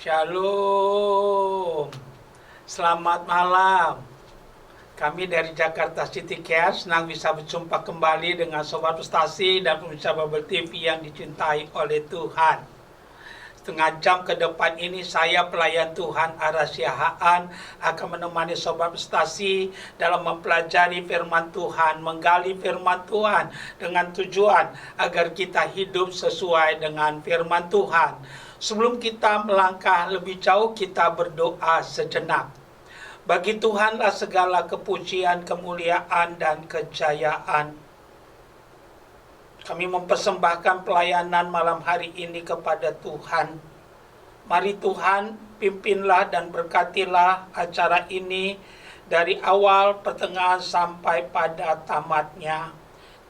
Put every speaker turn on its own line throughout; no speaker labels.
Shalom, selamat malam. Kami dari Jakarta City Care senang bisa berjumpa kembali dengan Sobat Frustasi dan pemirsa Bubble TV yang dicintai oleh Tuhan. Setengah jam ke depan ini saya pelayan Tuhan Arasia Haan akan menemani Sobat Frustasi dalam mempelajari firman Tuhan, menggali firman Tuhan dengan tujuan agar kita hidup sesuai dengan firman Tuhan. Sebelum kita melangkah lebih jauh, kita berdoa sejenak. Bagi Tuhanlah segala kepujian, kemuliaan, dan kejayaan. Kami mempersembahkan pelayanan malam hari ini kepada Tuhan. Mari Tuhan, pimpinlah dan berkatilah acara ini dari awal, pertengahan, sampai pada tamatnya.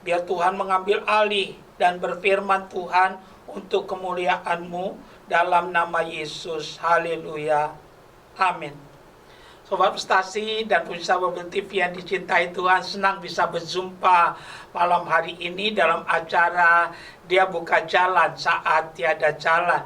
Biar Tuhan mengambil alih dan berfirman Tuhan untuk kemuliaan-Mu dalam nama Yesus. Haleluya. Amin. Sobat Frustasi dan pemirsa Bubble TV yang dicintai Tuhan, senang bisa berjumpa malam hari ini dalam acara Dia Buka Jalan Saat Tiada Jalan.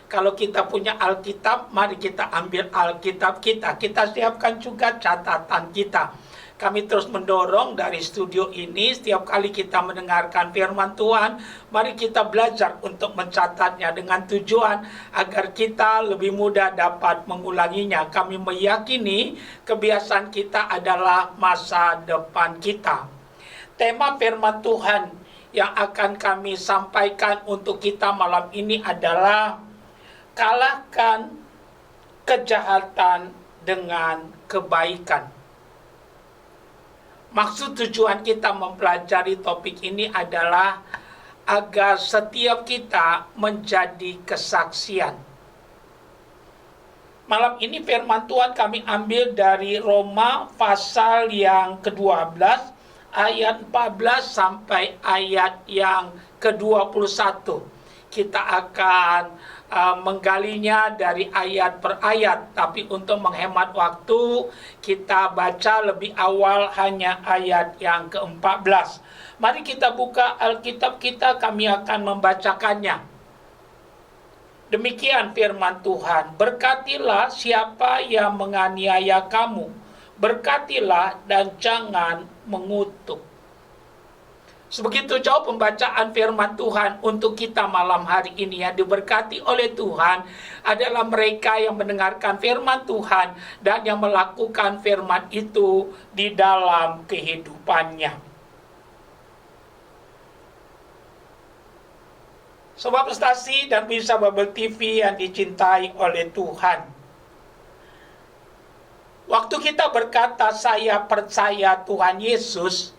Kalau kita punya Alkitab, mari kita ambil Alkitab kita. Kita siapkan juga catatan kita. Kami terus mendorong dari studio ini, setiap kali kita mendengarkan firman Tuhan, mari kita belajar untuk mencatatnya dengan tujuan agar kita lebih mudah dapat mengulanginya. Kami meyakini kebiasaan kita adalah masa depan kita. Tema firman Tuhan yang akan kami sampaikan untuk kita malam ini adalah kalahkan kejahatan dengan kebaikan. Maksud tujuan kita mempelajari topik ini adalah agar setiap kita menjadi kesaksian. Malam ini firman Tuhan kami ambil dari Roma pasal yang ke-12 ayat 14 sampai ayat yang ke-21. Kita akan menggalinya dari ayat per ayat, tapi untuk menghemat waktu kita baca lebih awal hanya ayat yang ke-14. Mari kita buka Alkitab kita, kami akan membacakannya. Demikian firman Tuhan, berkatilah siapa yang menganiaya kamu, berkatilah dan jangan mengutuk. Sebegitu jauh pembacaan firman Tuhan untuk kita malam hari ini. Yang diberkati oleh Tuhan adalah mereka yang mendengarkan firman Tuhan dan yang melakukan firman itu di dalam kehidupannya. Sobat Frustasi dan pemirsa Bubble TV yang dicintai oleh Tuhan. Waktu kita berkata saya percaya Tuhan Yesus,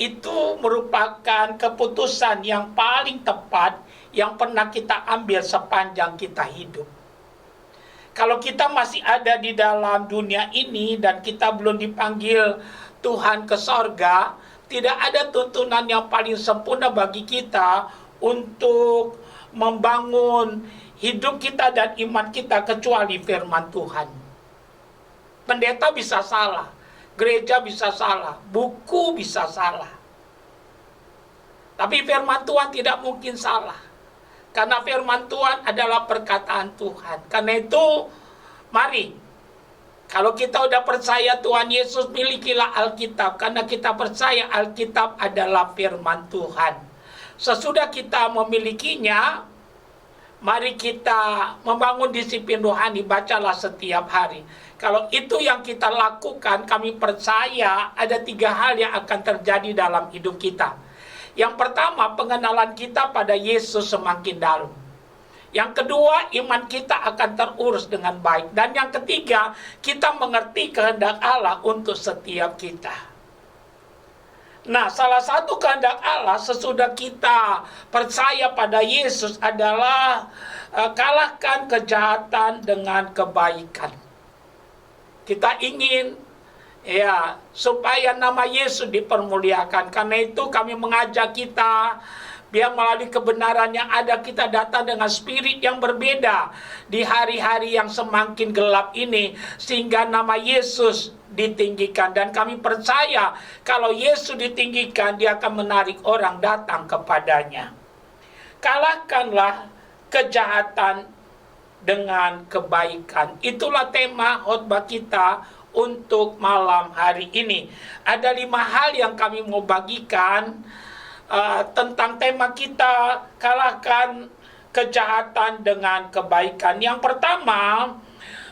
itu merupakan keputusan yang paling tepat yang pernah kita ambil sepanjang kita hidup. Kalau kita masih ada di dalam dunia ini dan kita belum dipanggil Tuhan ke sorga, tidak ada tuntunan yang paling sempurna bagi kita untuk membangun hidup kita dan iman kita kecuali firman Tuhan. Pendeta bisa salah, gereja bisa salah, buku bisa salah. Tapi firman Tuhan tidak mungkin salah. Karena firman Tuhan adalah perkataan Tuhan. Karena itu, mari, kalau kita udah percaya Tuhan Yesus, milikilah Alkitab. Karena kita percaya Alkitab adalah firman Tuhan. Sesudah kita memilikinya, mari kita membangun disiplin rohani, bacalah setiap hari. Kalau itu yang kita lakukan, kami percaya ada 3 hal yang akan terjadi dalam hidup kita. Yang pertama, pengenalan kita pada Yesus semakin dalam. Yang kedua, iman kita akan terurus dengan baik. Dan yang ketiga, kita mengerti kehendak Allah untuk setiap kita. Nah, salah satu kehendak Allah sesudah kita percaya pada Yesus adalah kalahkan kejahatan dengan kebaikan. Kita ingin supaya nama Yesus dipermuliakan. Karena itu kami mengajak kita biar melalui kebenaran yang ada kita datang dengan spirit yang berbeda di hari-hari yang semakin gelap ini, sehingga nama Yesus ditinggikan. Dan kami percaya kalau Yesus ditinggikan, dia akan menarik orang datang kepadanya. Kalahkanlah kejahatan dengan kebaikan. Itulah tema khotbah kita untuk malam hari ini. Ada 5 hal yang kami mau bagikan tentang tema kita, kalahkan kejahatan dengan kebaikan. Yang pertama,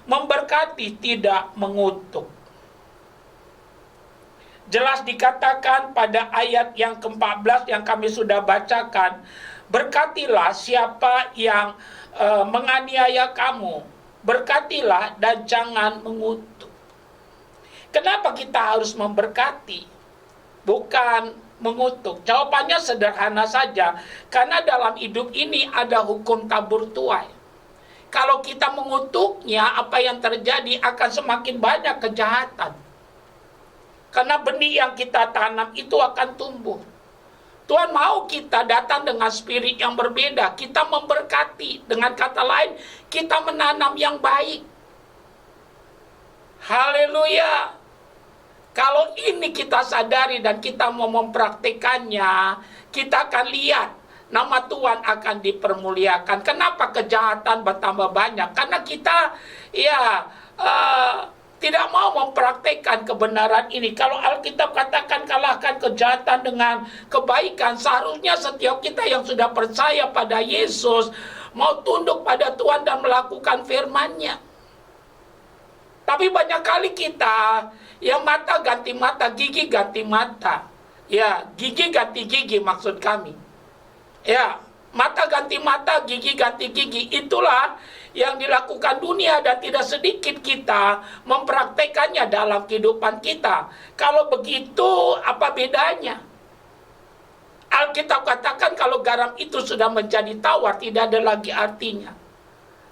memberkati tidak mengutuk. Jelas dikatakan pada ayat yang ke-14 yang kami sudah bacakan, berkatilah siapa yang menganiaya kamu, berkatilah dan jangan mengutuk. Kenapa kita harus memberkati, bukan mengutuk? Jawabannya sederhana saja, karena dalam hidup ini ada hukum tabur tuai. Kalau kita mengutuknya, apa yang terjadi akan semakin banyak kejahatan. Karena benih yang kita tanam itu akan tumbuh. Tuhan mau kita datang dengan spirit yang berbeda. Kita memberkati. Dengan kata lain, kita menanam yang baik. Haleluya. Kalau ini kita sadari dan kita mau mempraktikannya, kita akan lihat nama Tuhan akan dipermuliakan. Kenapa kejahatan bertambah banyak? Karena kita tidak mau mempraktikkan kebenaran ini. Kalau Alkitab katakan kalahkan kejahatan dengan kebaikan, seharusnya setiap kita yang sudah percaya pada Yesus mau tunduk pada Tuhan dan melakukan firman-Nya. Tapi banyak kali kita yang mata ganti mata, gigi ganti mata. Ya, gigi ganti gigi maksud kami. Ya, mata ganti mata, gigi ganti gigi. Itulah yang dilakukan dunia dan tidak sedikit kita mempraktekannya dalam kehidupan kita. Kalau begitu, apa bedanya? Alkitab katakan kalau garam itu sudah menjadi tawar, tidak ada lagi artinya.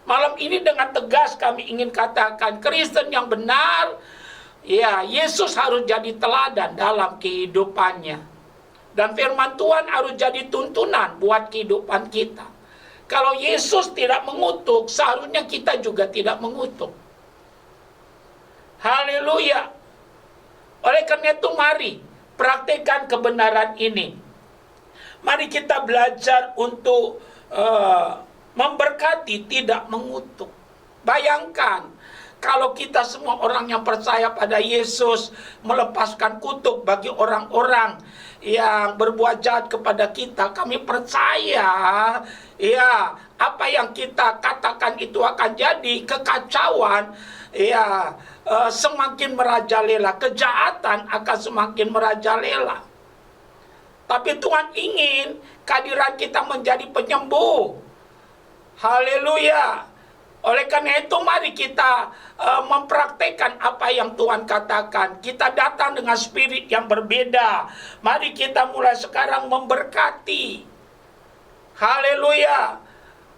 Malam ini dengan tegas kami ingin katakan, Kristen yang benar, ya, Yesus harus jadi teladan dalam kehidupannya. Dan firman Tuhan harus jadi tuntunan buat kehidupan kita. Kalau Yesus tidak mengutuk, seharusnya kita juga tidak mengutuk. Haleluya. Oleh karena itu mari praktekkan kebenaran ini. Mari kita belajar untuk memberkati, tidak mengutuk. Bayangkan, kalau kita semua orang yang percaya pada Yesus melepaskan kutuk bagi orang-orang yang berbuat jahat kepada kita, kami percaya, ya, apa yang kita katakan itu akan jadi kekacauan, ya, semakin merajalela, kejahatan akan semakin merajalela. Tapi Tuhan ingin kehadiran kita menjadi penyembuh. Haleluya. Oleh karena itu mari kita mempraktekkan apa yang Tuhan katakan. Kita datang dengan spirit yang berbeda. Mari kita mulai sekarang memberkati. Haleluya.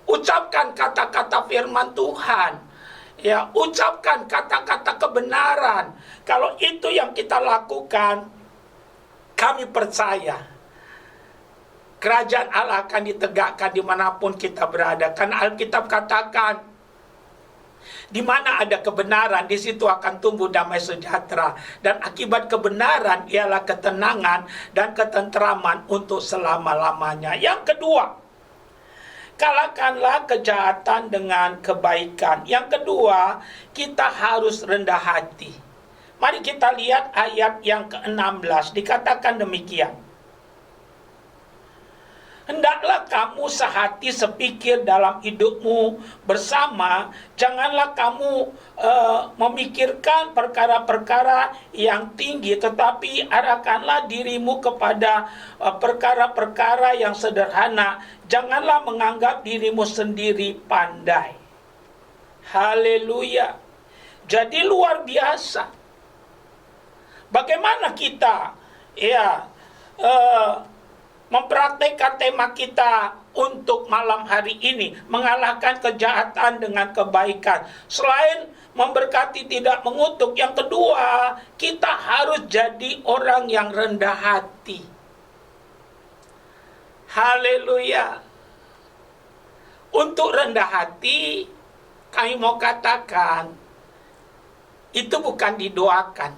Ucapkan kata-kata firman Tuhan. Ya, ucapkan kata-kata kebenaran. Kalau itu yang kita lakukan, kami percaya kerajaan Allah akan ditegakkan dimanapun kita berada. Karena Alkitab katakan, di mana ada kebenaran, di situ akan tumbuh damai sejahtera. Dan akibat kebenaran ialah ketenangan dan ketentraman untuk selama-lamanya. Yang kedua, kalahkanlah kejahatan dengan kebaikan. Yang kedua, kita harus rendah hati. Mari kita lihat ayat yang ke-16, dikatakan demikian. Hendaklah kamu sehati sepikir dalam hidupmu bersama. Janganlah kamu memikirkan perkara-perkara yang tinggi, tetapi arahkanlah dirimu kepada perkara-perkara yang sederhana. Janganlah menganggap dirimu sendiri pandai. Haleluya. Jadi luar biasa. Bagaimana kita mempraktekkan tema kita untuk malam hari ini, mengalahkan kejahatan dengan kebaikan. Selain memberkati tidak mengutuk, yang kedua, kita harus jadi orang yang rendah hati. Haleluya. Untuk rendah hati, kami mau katakan, itu bukan didoakan.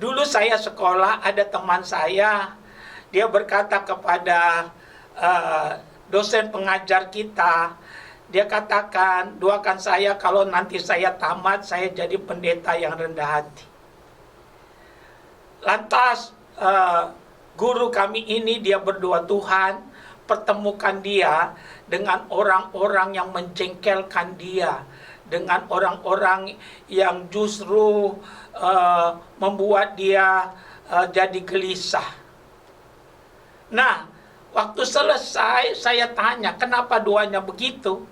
Dulu saya sekolah, ada teman saya, dia berkata kepada dosen pengajar kita, Dia katakan, doakan saya kalau nanti saya tamat, saya jadi pendeta yang rendah hati. Lantas guru kami ini dia berdoa, Tuhan pertemukan dia dengan orang-orang yang menjengkelkan dia, dengan orang-orang yang justru membuat dia jadi gelisah. Nah, waktu selesai saya tanya kenapa doanya begitu.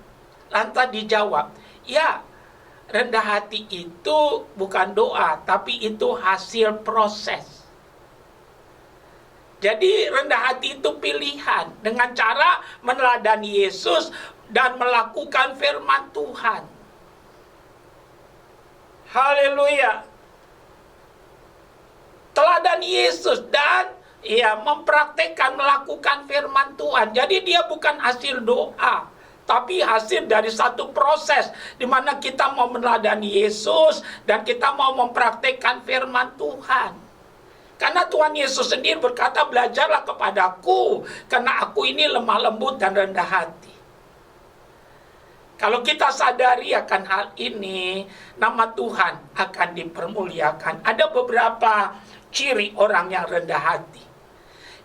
Lantas dijawab, ya, rendah hati itu bukan doa, tapi itu hasil proses. Jadi rendah hati itu pilihan dengan cara meneladani Yesus dan melakukan firman Tuhan. Haleluya. Teladan Yesus dan mempraktekkan melakukan firman Tuhan. Jadi dia bukan hasil doa, tapi hasil dari satu proses di mana kita mau meneladani Yesus dan kita mau mempraktekkan firman Tuhan. Karena Tuhan Yesus sendiri berkata, belajarlah kepadaku, karena aku ini lemah lembut dan rendah hati. Kalau kita sadari akan hal ini, nama Tuhan akan dipermuliakan. Ada beberapa ciri orang yang rendah hati.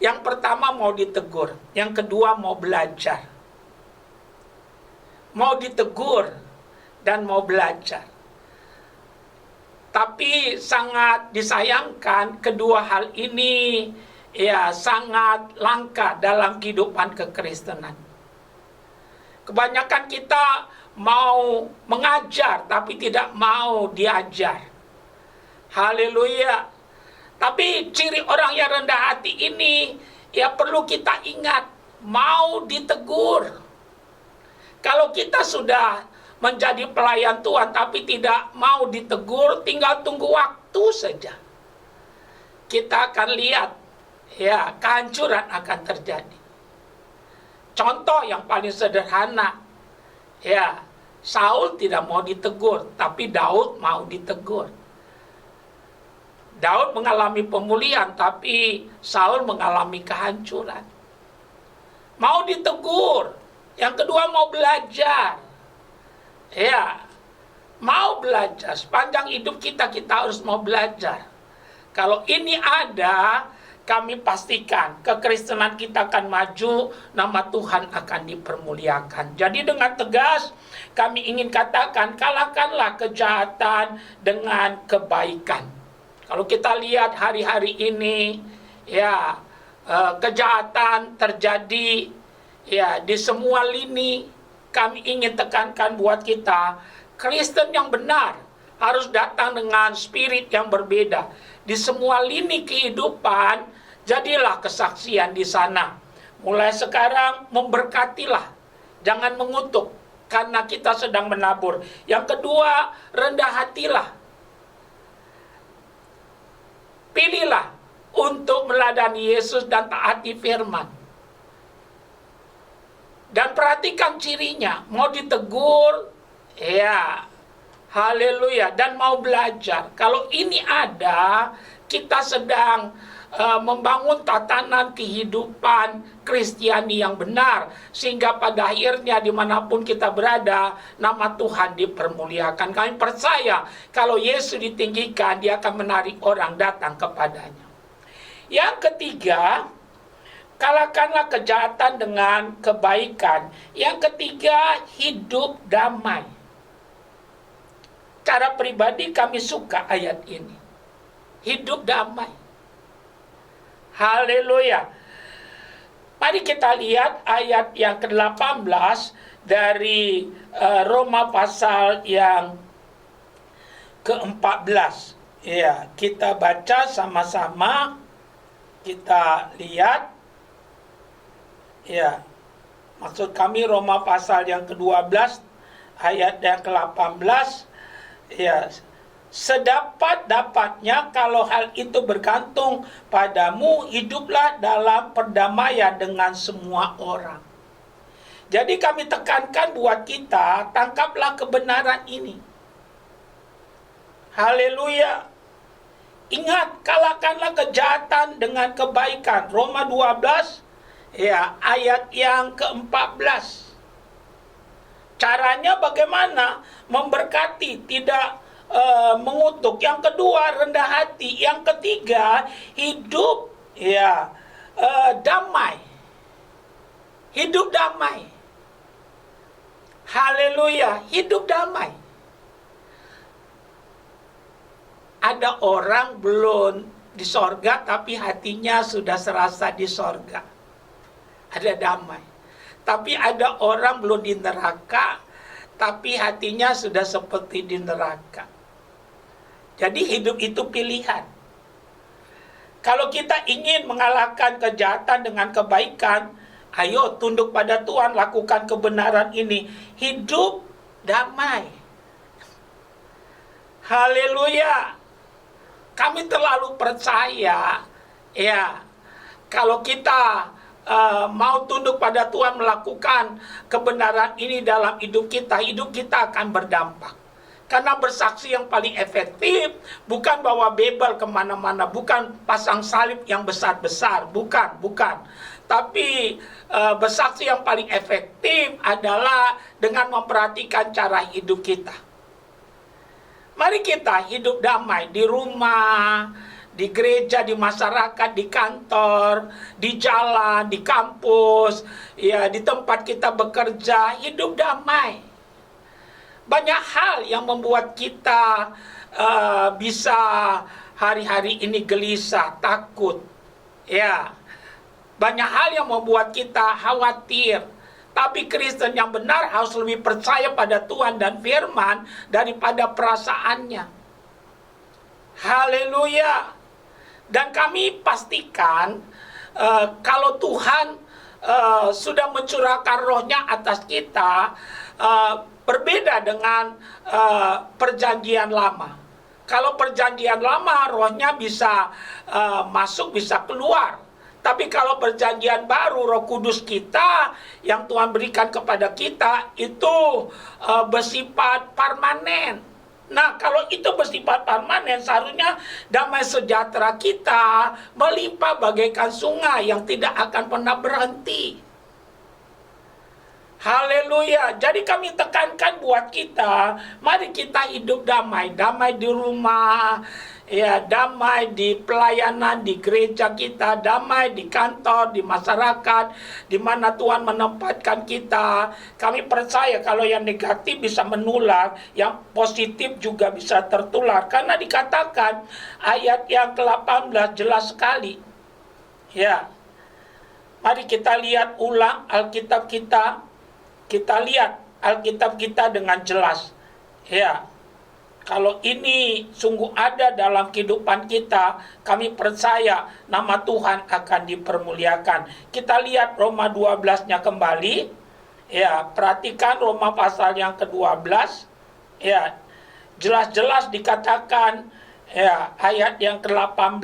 Yang pertama mau ditegur, yang kedua mau belajar. Mau ditegur dan mau belajar. Tapi sangat disayangkan kedua hal ini sangat langka dalam kehidupan kekristenan. Kebanyakan kita mau mengajar tapi tidak mau diajar. Haleluya. Tapi ciri orang yang rendah hati ini perlu kita ingat, mau ditegur. Kalau kita sudah menjadi pelayan Tuhan tapi tidak mau ditegur, tinggal tunggu waktu saja. Kita akan lihat kehancuran akan terjadi. Contoh yang paling sederhana, Saul tidak mau ditegur, tapi Daud mau ditegur. Daud mengalami pemulihan, tapi Saul mengalami kehancuran. Mau ditegur. Yang kedua mau belajar. Mau belajar. Sepanjang hidup kita harus mau belajar. Kalau ini ada, kami pastikan kekristenan kita akan maju, nama Tuhan akan dipermuliakan. Jadi dengan tegas kami ingin katakan, kalahkanlah kejahatan dengan kebaikan. Kalau kita lihat hari-hari ini, kejahatan terjadi di semua lini. Kami ingin tekankan buat kita, Kristen yang benar harus datang dengan spirit yang berbeda. Di semua lini kehidupan, jadilah kesaksian di sana. Mulai sekarang memberkatilah, jangan mengutuk, karena kita sedang menabur. Yang kedua, rendah hatilah. Pilihlah untuk meladani Yesus dan taati firman. Dan perhatikan cirinya, mau ditegur, haleluya, dan mau belajar. Kalau ini ada, kita sedang membangun tatanan kehidupan Kristiani yang benar, sehingga pada akhirnya dimanapun kita berada, nama Tuhan dipermuliakan. Kami percaya kalau Yesus ditinggikan, dia akan menarik orang datang kepadanya. Yang ketiga, kalahkanlah kejahatan dengan kebaikan. Yang ketiga, hidup damai. Cara pribadi kami suka ayat ini. Hidup damai. Haleluya. Mari kita lihat ayat yang ke-18 dari Roma pasal yang ke-14. Kita baca sama-sama. Kita lihat. Maksud kami Roma pasal yang ke-12 ayat yang ke-18. Sedapat-dapatnya kalau hal itu bergantung padamu, hiduplah dalam perdamaian dengan semua orang. Jadi kami tekankan buat kita, tangkaplah kebenaran ini. Haleluya. Ingat, kalahkanlah kejahatan dengan kebaikan. Roma 12 ayat yang ke-14. Caranya bagaimana? Memberkati, tidak mengutuk. Yang kedua, rendah hati. Yang ketiga, hidup damai. Hidup damai. Haleluya, hidup damai. Ada orang belum di sorga, tapi hatinya sudah serasa di sorga. Ada damai. Tapi ada orang belum di neraka, tapi hatinya sudah seperti di neraka. Jadi hidup itu pilihan. Kalau kita ingin mengalahkan kejahatan dengan kebaikan, ayo tunduk pada Tuhan, lakukan kebenaran ini. Hidup damai. Haleluya. Kami terlalu percaya, kalau kita mau tunduk pada Tuhan, melakukan kebenaran ini dalam hidup kita akan berdampak. Karena bersaksi yang paling efektif bukan bawa bebel kemana-mana, bukan pasang salib yang besar-besar, bukan. Tapi bersaksi yang paling efektif adalah dengan memperhatikan cara hidup kita. Mari kita hidup damai di rumah, di gereja, di masyarakat, di kantor, di jalan, di kampus, di tempat kita bekerja, hidup damai. Banyak hal yang membuat kita bisa hari-hari ini gelisah, takut. Banyak hal yang membuat kita khawatir. Tapi Kristen yang benar harus lebih percaya pada Tuhan dan firman daripada perasaannya. Haleluya. Dan kami pastikan kalau Tuhan sudah mencurahkan rohnya atas kita, berbeda dengan perjanjian lama. Kalau perjanjian lama, rohnya bisa masuk, bisa keluar. Tapi kalau perjanjian baru, Roh Kudus kita yang Tuhan berikan kepada kita itu bersifat permanen. Nah, kalau itu bersifat permanen, seharusnya damai sejahtera kita melimpah bagaikan sungai yang tidak akan pernah berhenti. Haleluya. Jadi kami tekankan buat kita, mari kita hidup damai. Damai di rumah, damai di pelayanan, di gereja kita, damai di kantor, di masyarakat, di mana Tuhan menempatkan kita. Kami percaya kalau yang negatif bisa menular, yang positif juga bisa tertular. Karena dikatakan ayat yang ke-18 jelas sekali. Mari kita lihat ulang Alkitab kita. Kita lihat Alkitab kita dengan jelas. Kalau ini sungguh ada dalam kehidupan kita, kami percaya nama Tuhan akan dipermuliakan. Kita lihat Roma 12-nya kembali. Perhatikan Roma pasal yang ke-12. Jelas-jelas dikatakan ayat yang ke-18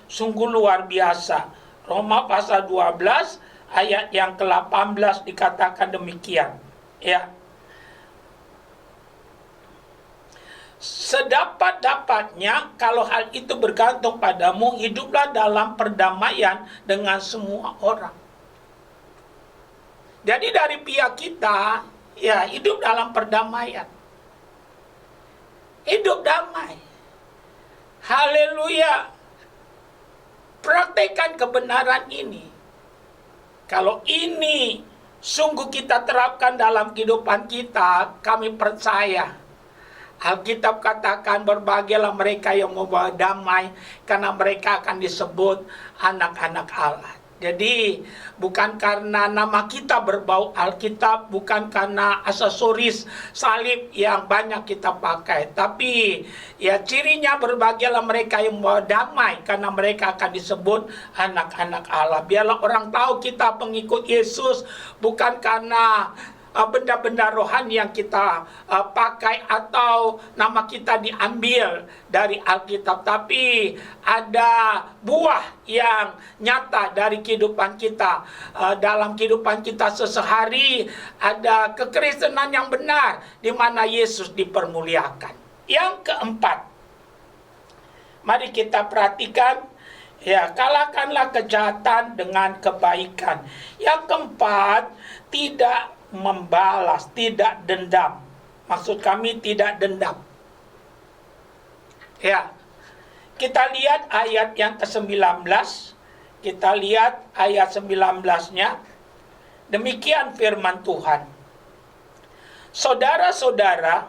sungguh luar biasa. Roma pasal 12 ayat yang ke-18 dikatakan demikian. Sedapat-dapatnya kalau hal itu bergantung padamu, hiduplah dalam perdamaian dengan semua orang. Jadi dari pihak kita, hidup dalam perdamaian. Hidup damai. Haleluya. Praktekkan kebenaran ini. Kalau ini sungguh kita terapkan dalam kehidupan kita, kami percaya. Alkitab katakan berbahagialah mereka yang membawa damai, karena mereka akan disebut anak-anak Allah. Jadi bukan karena nama kita berbau Alkitab, bukan karena aksesoris salib yang banyak kita pakai, tapi cirinya berbahagialah mereka yang membawa damai, karena mereka akan disebut anak-anak Allah. Biarlah orang tahu kita pengikut Yesus bukan karena benda-benda rohani yang kita pakai atau nama kita diambil dari Alkitab, tapi ada buah yang nyata dari kehidupan kita. Dalam kehidupan kita sehari ada kekristenan yang benar di mana Yesus dipermuliakan. Yang keempat, mari kita perhatikan, kalahkanlah kejahatan dengan kebaikan. Yang keempat, tidak membalas, tidak dendam. Maksud kami tidak dendam. Ya, kita lihat ayat yang ke-19. Kita lihat ayat 19-nya. Demikian firman Tuhan. Saudara-saudara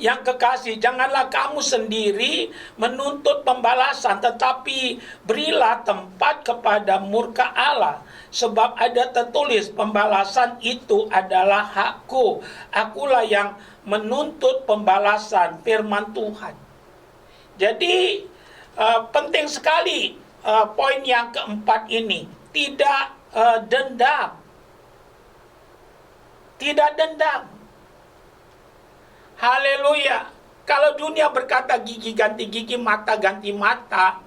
yang kekasih, janganlah kamu sendiri menuntut pembalasan, tetapi berilah tempat kepada murka Allah. Sebab ada tertulis, pembalasan itu adalah hakku. Akulah yang menuntut pembalasan, firman Tuhan. Jadi penting sekali poin yang keempat ini. Tidak dendam. Tidak dendam. Haleluya. Kalau dunia berkata gigi ganti gigi, mata ganti mata,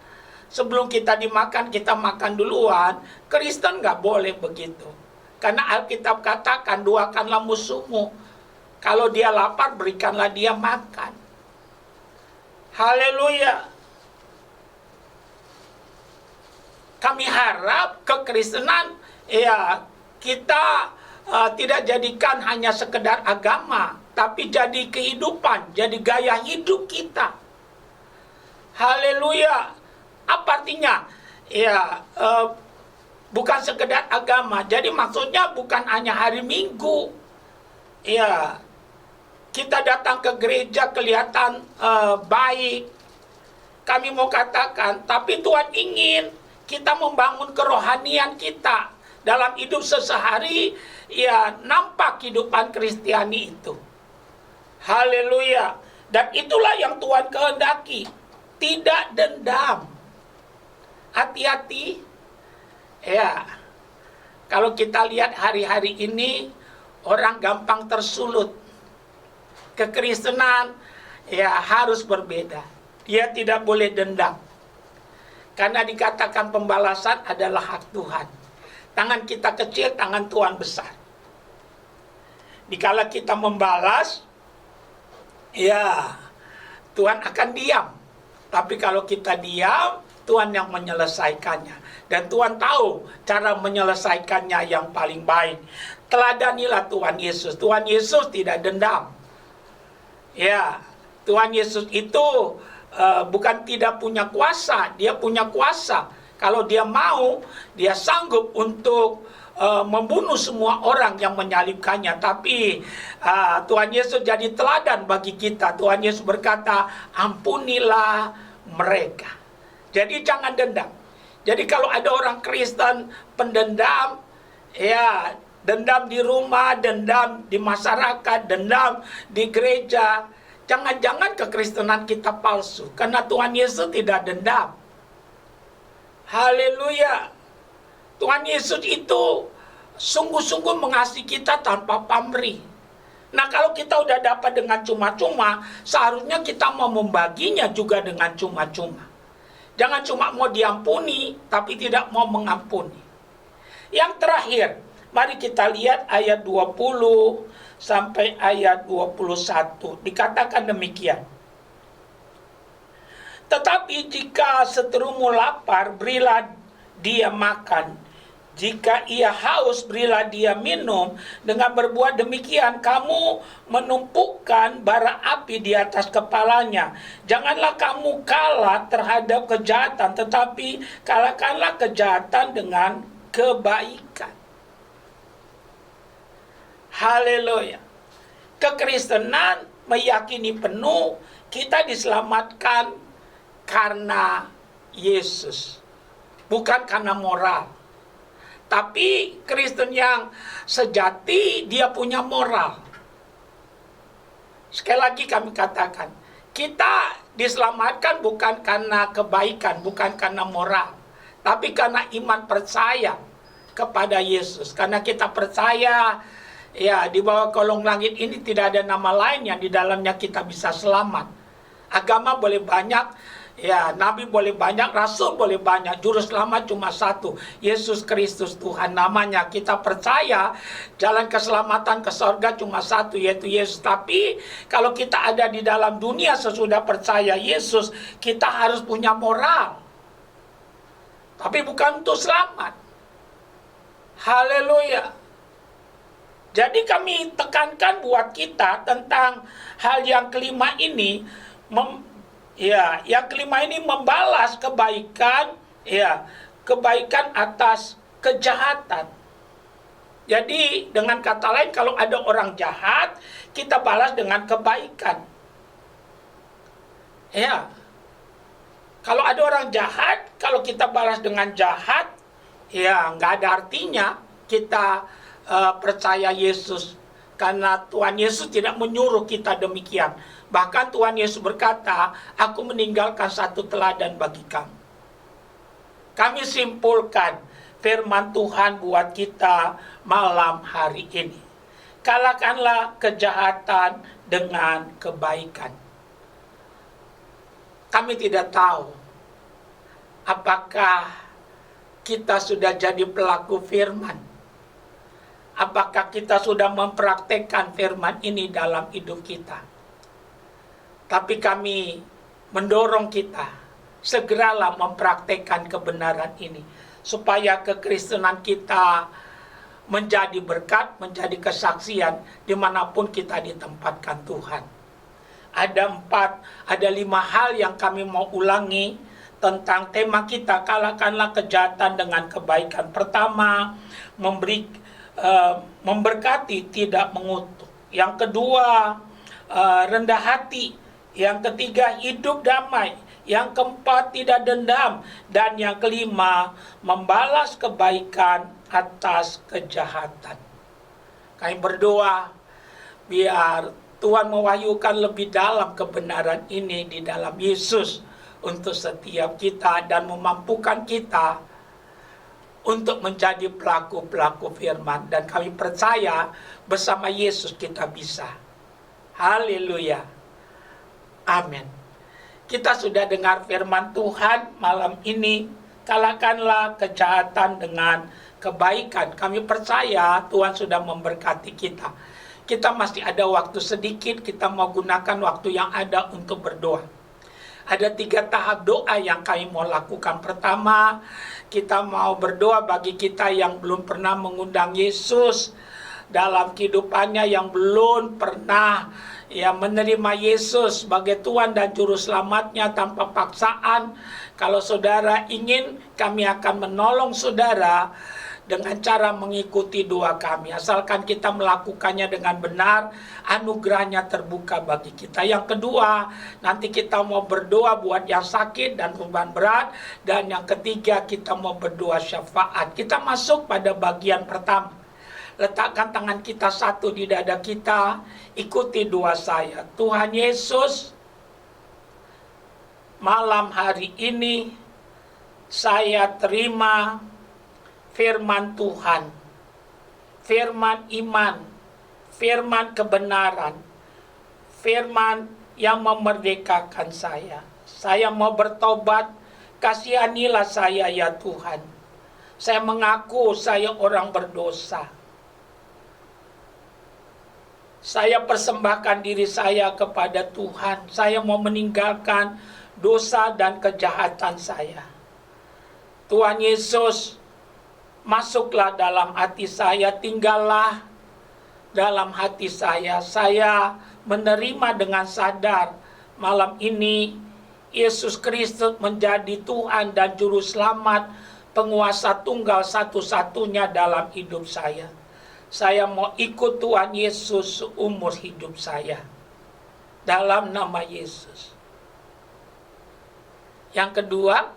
sebelum kita dimakan, kita makan duluan. Kristen nggak boleh begitu. Karena Alkitab katakan, doakanlah musuhmu. Kalau dia lapar, berikanlah dia makan. Haleluya. Kami harap kekristenan, ya, kita tidak jadikan hanya sekedar agama, tapi jadi kehidupan, jadi gaya hidup kita. Haleluya. Apa artinya? Ya, bukan sekedar agama. Jadi maksudnya bukan hanya hari Minggu. Ya, kita datang ke gereja kelihatan baik. Kami mau katakan, tapi Tuhan ingin kita membangun kerohanian kita dalam hidup sehari, ya, nampak kehidupan Kristiani itu. Haleluya. Dan itulah yang Tuhan kehendaki. Tidak dendam. Hati-hati. Ya. Kalau kita lihat hari-hari ini, orang gampang tersulut. Kekristenan, ya, harus berbeda. Dia tidak boleh dendam. Karena dikatakan pembalasan adalah hak Tuhan. Tangan kita kecil, tangan Tuhan besar. Dikala kita membalas, ya, Tuhan akan diam. Tapi kalau kita diam, Tuhan yang menyelesaikannya. Dan Tuhan tahu cara menyelesaikannya yang paling baik. Teladanilah Tuhan Yesus. Tuhan Yesus tidak dendam. Ya, Tuhan Yesus itu bukan tidak punya kuasa, dia punya kuasa. Kalau dia mau, dia sanggup untuk membunuh semua orang yang menyalibkannya. Tapi Tuhan Yesus jadi teladan bagi kita. Tuhan Yesus berkata, ampunilah mereka. Jadi jangan dendam. Jadi kalau ada orang Kristen pendendam, ya, dendam di rumah, dendam di masyarakat, dendam di gereja, jangan-jangan kekristenan kita palsu. Karena Tuhan Yesus tidak dendam. Haleluya. Tuhan Yesus itu sungguh-sungguh mengasihi kita tanpa pamrih. Nah, kalau kita udah dapat dengan cuma-cuma, seharusnya kita mau membaginya juga dengan cuma-cuma. Jangan cuma mau diampuni, tapi tidak mau mengampuni. Yang terakhir, mari kita lihat ayat 20 sampai ayat 21. Dikatakan demikian. Tetapi jika seterumu lapar, berilah dia makan. Jika ia haus, berilah dia minum. Dengan berbuat demikian, kamu menumpukan bara api di atas kepalanya. Janganlah kamu kalah terhadap kejahatan, tetapi kalahkanlah kejahatan dengan kebaikan. Haleluya. Kekristenan meyakini penuh kita diselamatkan karena Yesus, bukan karena moral. Tapi Kristen yang sejati, dia punya moral. Sekali lagi kami katakan, kita diselamatkan bukan karena kebaikan, bukan karena moral, tapi karena iman percaya kepada Yesus. Karena kita percaya, ya, di bawah kolong langit ini tidak ada nama lain yang di dalamnya kita bisa selamat. Agama boleh banyak, ya, nabi boleh banyak, rasul boleh banyak, juru selamat cuma satu, Yesus Kristus Tuhan namanya. Kita percaya jalan keselamatan ke surga cuma satu, yaitu Yesus. Tapi kalau kita ada di dalam dunia sesudah percaya Yesus, kita harus punya moral. Tapi bukan untuk selamat. Haleluya. Jadi kami tekankan buat kita tentang hal yang kelima ini, yang kelima ini membalas kebaikan, kebaikan atas kejahatan. Jadi dengan kata lain, kalau ada orang jahat, kita balas dengan kebaikan. Ya, kalau ada orang jahat, kalau kita balas dengan jahat, ya nggak ada artinya kita percaya Yesus, karena Tuhan Yesus tidak menyuruh kita demikian. Bahkan Tuhan Yesus berkata, aku meninggalkan satu teladan bagi kamu. Kami simpulkan firman Tuhan buat kita malam hari ini. Kalahkanlah kejahatan dengan kebaikan. Kami tidak tahu apakah kita sudah jadi pelaku firman. Apakah kita sudah mempraktekkan firman ini dalam hidup kita? Tapi kami mendorong kita, segeralah mempraktekkan kebenaran ini, supaya kekristenan kita menjadi berkat, menjadi kesaksian dimanapun kita ditempatkan Tuhan. Ada 5 hal yang kami mau ulangi tentang tema kita, kalahkanlah kejahatan dengan kebaikan. Pertama, memberkati, tidak mengutuk. Yang kedua, rendah hati. Yang ketiga, hidup damai. Yang keempat, tidak dendam. Dan yang kelima, membalas kebaikan atas kejahatan. Kami berdoa biar Tuhan mewahyukan lebih dalam kebenaran ini di dalam Yesus untuk setiap kita, dan memampukan kita untuk menjadi pelaku-pelaku firman. Dan kami percaya bersama Yesus kita bisa. Haleluya. Amin. Kita sudah dengar firman Tuhan malam ini. Kalahkanlah kejahatan dengan kebaikan. Kami percaya Tuhan sudah memberkati kita. Kita masih ada waktu sedikit, kita mau gunakan waktu yang ada untuk berdoa. Ada 3 tahap doa yang kami mau lakukan. Pertama, kita mau berdoa bagi kita yang belum pernah mengundang Yesus dalam kehidupannya, yang belum pernah menerima Yesus sebagai Tuhan dan Juru Selamatnya tanpa paksaan. Kalau saudara ingin, kami akan menolong saudara dengan cara mengikuti doa kami. Asalkan kita melakukannya dengan benar, anugerahnya terbuka bagi kita. Yang kedua, nanti kita mau berdoa buat yang sakit dan beban berat. Dan yang ketiga, kita mau berdoa syafaat. Kita masuk pada bagian pertama. Letakkan tangan kita satu di dada kita, ikuti doa saya. Tuhan Yesus, malam hari ini saya terima firman Tuhan, firman iman, firman kebenaran, firman yang memerdekakan saya. Saya mau bertobat, kasihanilah saya ya Tuhan. Saya mengaku saya orang berdosa. Saya persembahkan diri saya kepada Tuhan. Saya mau meninggalkan dosa dan kejahatan saya. Tuhan Yesus, masuklah dalam hati saya, tinggallah dalam hati saya. Saya menerima dengan sadar malam ini Yesus Kristus menjadi Tuhan dan Juru Selamat, penguasa tunggal satu-satunya dalam hidup saya. Saya mau ikut Tuhan Yesus seumur hidup saya. Dalam nama Yesus. Yang kedua,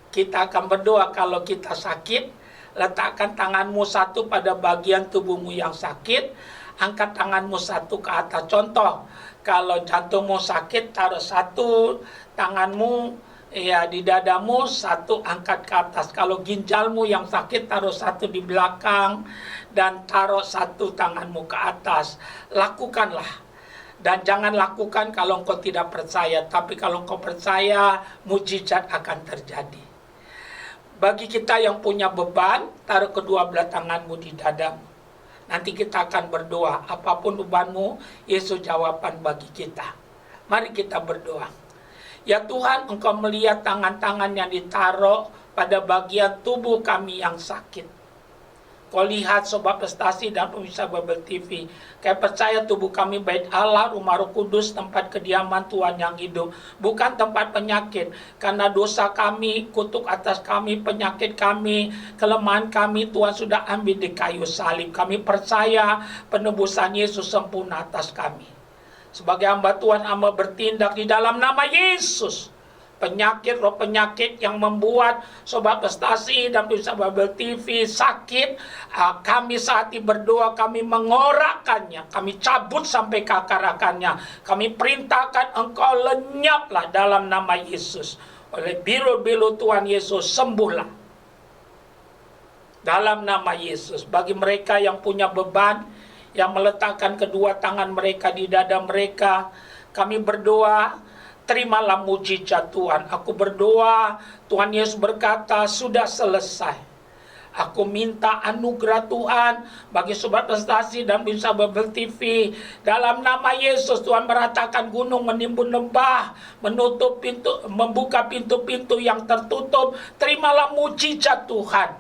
kita akan berdoa kalau kita sakit. Letakkan tanganmu satu pada bagian tubuhmu yang sakit. Angkat tanganmu satu ke atas. Contoh, kalau jantungmu sakit, taruh satu tanganmu di dadamu, satu angkat ke atas. Kalau ginjalmu yang sakit, taruh satu di belakang dan taruh satu tanganmu ke atas. Lakukanlah. Dan jangan lakukan kalau engkau tidak percaya. Tapi kalau engkau percaya, mujizat akan terjadi. Bagi kita yang punya beban, taruh kedua belah tanganmu di dadamu. Nanti kita akan berdoa. Apapun bebanmu, Yesus jawaban bagi kita. Mari kita berdoa. Ya Tuhan, Engkau melihat tangan-tangan yang ditaruh pada bagian tubuh kami yang sakit. Kau lihat Sobat Prestasi dan pemirsa Babel TV, kami percaya tubuh kami bait Allah, rumah Roh Kudus, tempat kediaman Tuhan yang hidup, bukan tempat penyakit. Karena dosa kami, kutuk atas kami, penyakit kami, kelemahan kami, Tuhan sudah ambil di kayu salib. Kami percaya penebusan Yesus sempurna atas kami. Sebagai hamba Tuhan, hamba bertindak di dalam nama Yesus. Penyakit, roh penyakit yang membuat Sobat Prestasi dan pemirsa Babel TV sakit, kami saat ini berdoa, kami mengorakkannya, kami cabut sampai ke akar-akarnya, kami perintahkan engkau lenyaplah dalam nama Yesus. Oleh biru-biru Tuhan Yesus, sembuhlah dalam nama Yesus. Bagi mereka yang punya beban, yang meletakkan kedua tangan mereka di dada mereka, kami berdoa, terimalah mujizat Tuhan. Aku berdoa, Tuhan Yesus berkata, sudah selesai. Aku minta anugerah Tuhan bagi Sobat Prestasi dan pemirsa Babel TV. Dalam nama Yesus, Tuhan meratakan gunung, menimbun lembah, menutup pintu, membuka pintu-pintu yang tertutup. Terimalah mujizat Tuhan.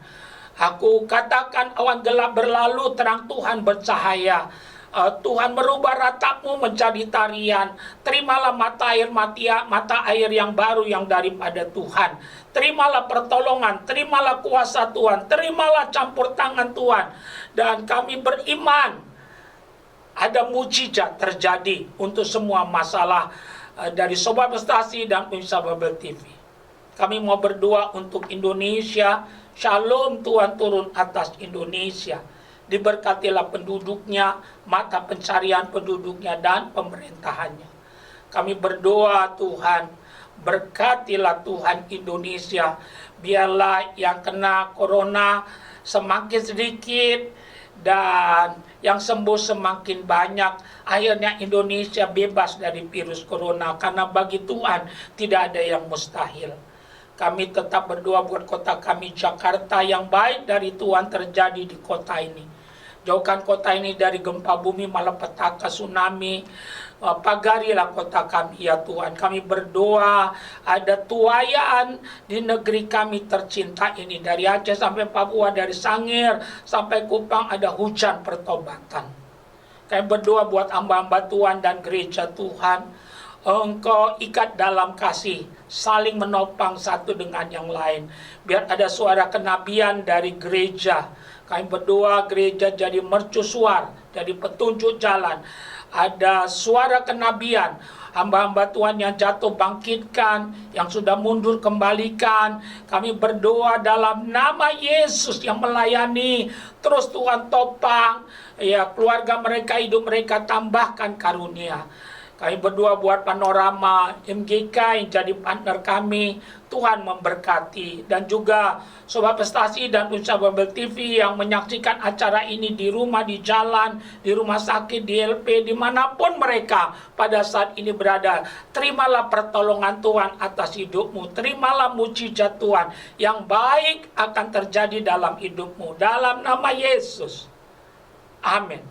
Aku katakan awan gelap berlalu, terang Tuhan bercahaya. Tuhan merubah ratapmu menjadi tarian. Terimalah mata air yang baru yang daripada Tuhan. Terimalah pertolongan, terimalah kuasa Tuhan, terimalah campur tangan Tuhan. Dan kami beriman ada mujizat terjadi untuk semua masalah dari Sobat Prestasi dan pemirsa Babel TV. Kami mau berdoa untuk Indonesia. Shalom Tuhan turun atas Indonesia. Diberkatilah penduduknya, mata pencarian penduduknya, dan pemerintahannya. Kami berdoa Tuhan, berkatilah Tuhan Indonesia. Biarlah yang kena corona semakin sedikit, dan yang sembuh semakin banyak. Akhirnya Indonesia bebas dari virus corona, karena bagi Tuhan tidak ada yang mustahil. Kami tetap berdoa buat kota kami Jakarta, yang baik dari Tuhan terjadi di kota ini. Jauhkan kota ini dari gempa bumi, malapetaka, tsunami. Pagarilah kota kami ya Tuhan. Kami berdoa ada tuayaan di negeri kami tercinta ini. Dari Aceh sampai Papua, dari Sangir sampai Kupang ada hujan pertobatan. Kami berdoa buat hamba-hamba Tuhan dan gereja Tuhan. Engkau ikat dalam kasih, saling menopang satu dengan yang lain. Biar ada suara kenabian dari gereja. Kami berdoa gereja jadi mercusuar, jadi petunjuk jalan. Ada suara kenabian, hamba-hamba Tuhan yang jatuh bangkitkan, yang sudah mundur kembalikan. Kami berdoa dalam nama Yesus yang melayani. Terus Tuhan topang, ya, keluarga mereka, hidup mereka, tambahkan karunia. Kami berdoa buat Panorama MGK yang jadi partner kami. Tuhan memberkati. Dan juga Sobat Prestasi dan pemirsa Babel TV yang menyaksikan acara ini di rumah, di jalan, di rumah sakit, di LP, dimanapun mereka pada saat ini berada. Terimalah pertolongan Tuhan atas hidupmu. Terimalah mujizat Tuhan yang baik akan terjadi dalam hidupmu. Dalam nama Yesus. Amin.